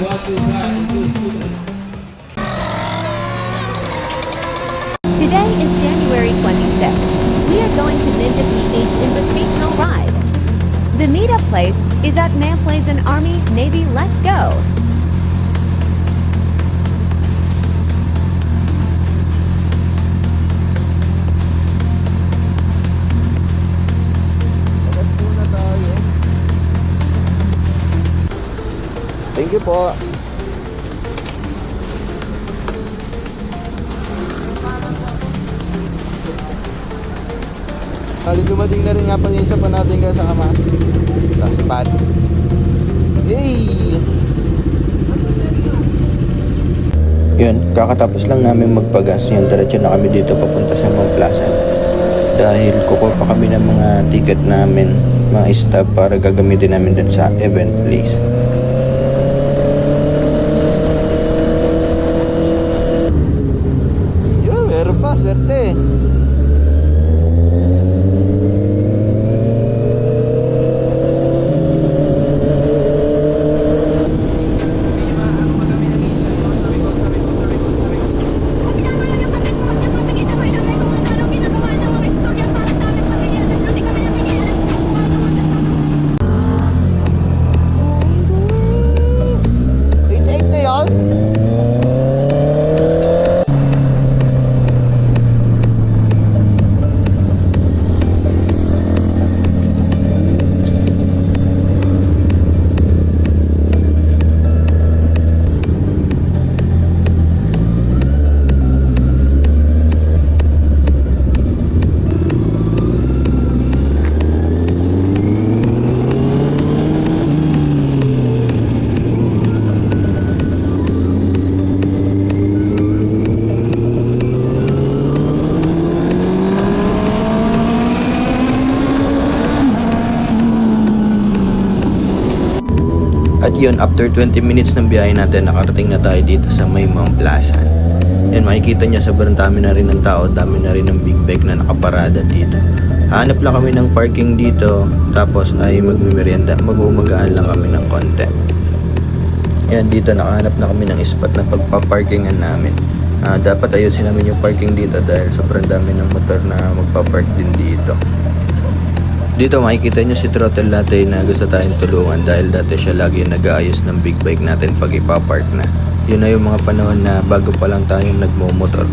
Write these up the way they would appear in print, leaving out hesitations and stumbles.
Today is January 26th. We are going to Ninja PH Invitational Ride. The meetup place is at Manplazen Army Navy. Let's go! Thank you po. Dumating na rin nga pala yung isa pa natin kasama. Last pad. Hey! Yun, kakatapos lang namin magpagas. Yun, diretso na kami dito papunta sa Mount Plaza. Dahil kukuha pa kami ng mga ticket namin, mga stop para gagamitin namin dun sa event place. Yun, meron pa, swerte. At yun, after 20 minutes ng biyahe natin, nakarating na tayo dito sa may Mount Plaza. Yan, makikita nyo, sobrang dami na rin ng tao, dami na rin ng big bike na nakaparada dito. Hanap lang kami ng parking dito, tapos ay magmimerienda, mag-uumagaan lang kami ng konti. Yan, dito nakahanap na kami ng spot na pagpaparkingan namin. Dapat ayusin namin yung parking dito dahil sobrang dami ng motor na magpapark din dito. Dito makikita nyo si Throttle Latte na gusto tayong tulungan dahil dati siya lagi nag-aayos ng big bike natin pag ipapark na. Yun na yung mga panahon na bago pa lang tayong nagmumotor,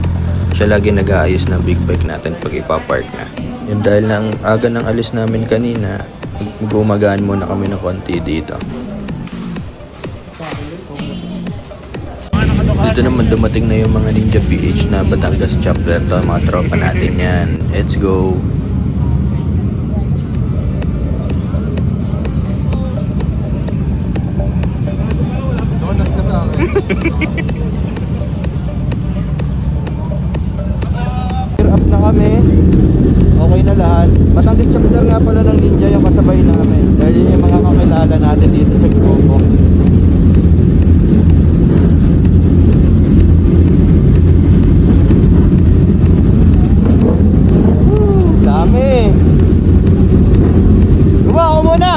siya lagi nag-aayos ng big bike natin pag ipapark na. Yun dahil ng aga ng alis namin kanina, gumagaan muna kami ng konti dito. Dito naman dumating na yung mga Ninja PH na Batangas chapter to, mga tropa natin yan. Let's go! Up na kami. Okay na lahat. Batangas chapter nga pala ng Ninja yung kasabay namin. Dahil yun yung mga kakilala natin dito sa grupo. Dami. Gumawa ako muna.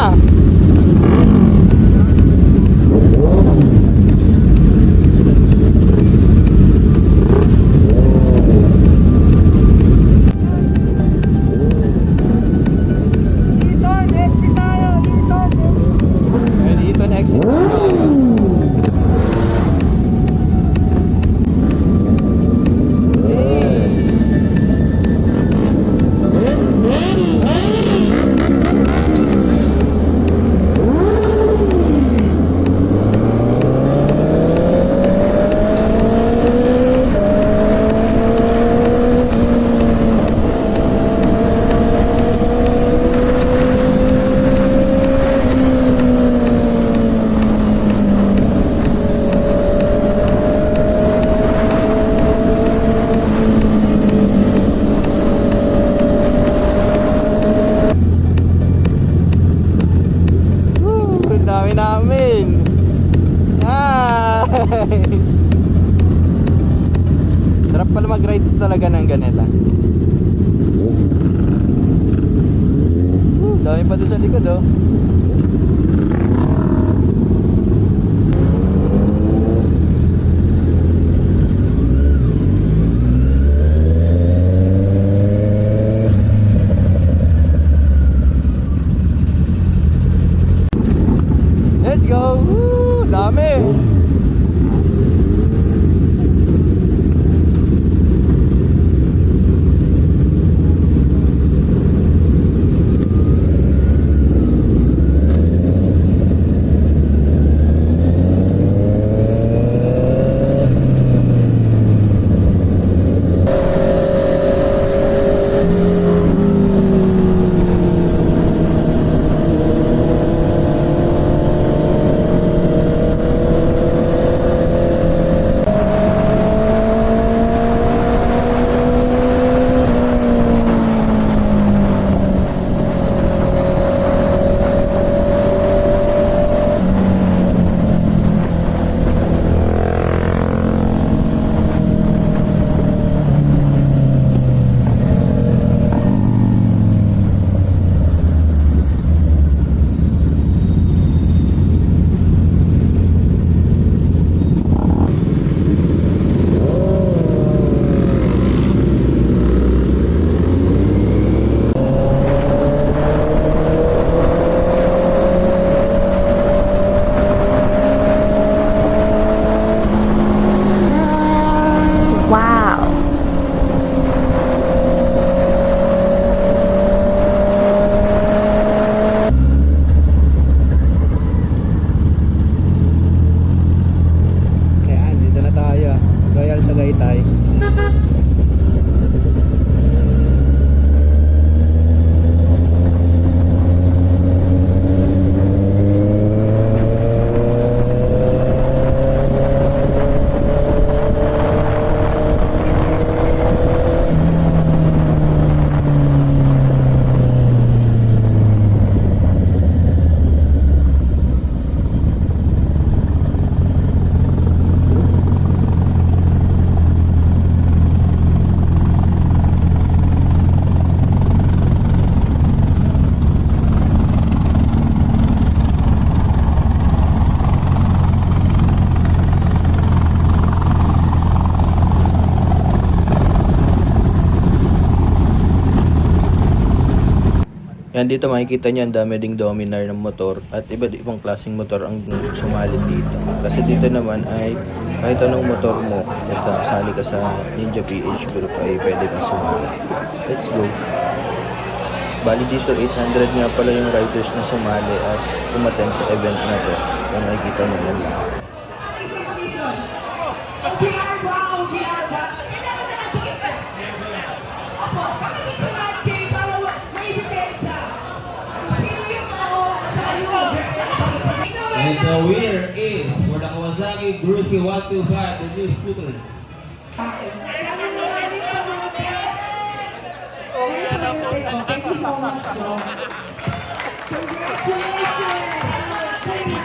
Sarap pala mag-rides talaga ng ganito. Dami pa doon sa likod oh. Tagaytay. Yan, dito makikita nyo ang dami ding Dominar ng motor at iba't ibang klaseng motor ang sumali dito. Kasi dito naman ay kahit anong motor mo, basta kasali ka sa Ninja PH group ay pwede kang sumali. Let's go! Bali dito 800 nga pala yung riders na sumali at umattend sa event na to. Yan, makikita nyo yan lahat. And the winner is for the Kawasaki Brusky 125, the new scooter. Thank you so much, bro. Congratulations!